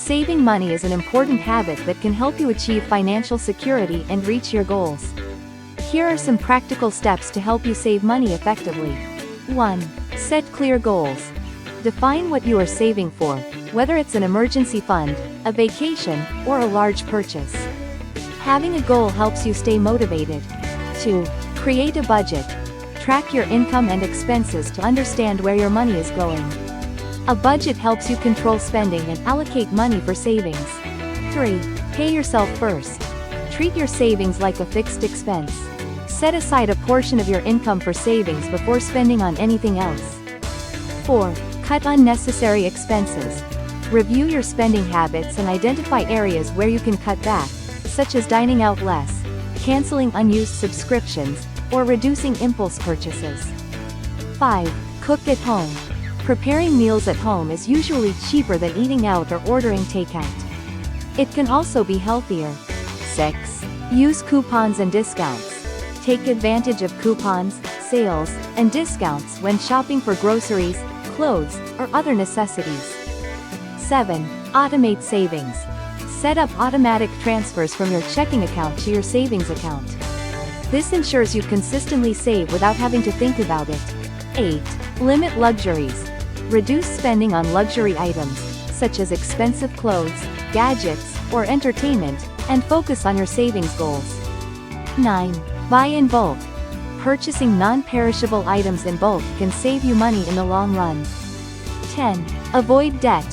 Saving money is an important habit that can help you achieve financial security and reach your goals. Here are some practical steps to help you save money effectively. 1. Set clear goals. Define what you are saving for, whether it's an emergency fund, a vacation, or a large purchase. Having a goal helps you stay motivated. 2. Create a budget. Track your income and expenses to understand where your money is going. A budget helps you control spending and allocate money for savings. 3. Pay yourself first. Treat your savings like a fixed expense. Set aside a portion of your income for savings before spending on anything else. 4. Cut unnecessary expenses. Review your spending habits and identify areas where you can cut back, such as dining out less, canceling unused subscriptions, or reducing impulse purchases. 5. Cook at home. Preparing meals at home is usually cheaper than eating out or ordering takeout. It can also be healthier. 6. Use coupons and discounts. Take advantage of coupons, sales, and discounts when shopping for groceries, clothes, or other necessities. 7. Automate savings. Set up automatic transfers from your checking account to your savings account. This ensures you consistently save without having to think about it. 8. Limit luxuries. Reduce spending on luxury items, such as expensive clothes, gadgets, or entertainment, and focus on your savings goals. 9. Buy in bulk. Purchasing non-perishable items in bulk can save you money in the long run. 10. Avoid debt.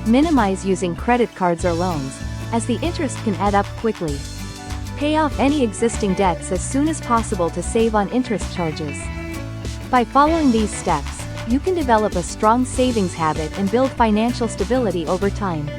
Minimize using credit cards or loans, as the interest can add up quickly. Pay off any existing debts as soon as possible to save on interest charges. By following these steps, you can develop a strong savings habit and build financial stability over time.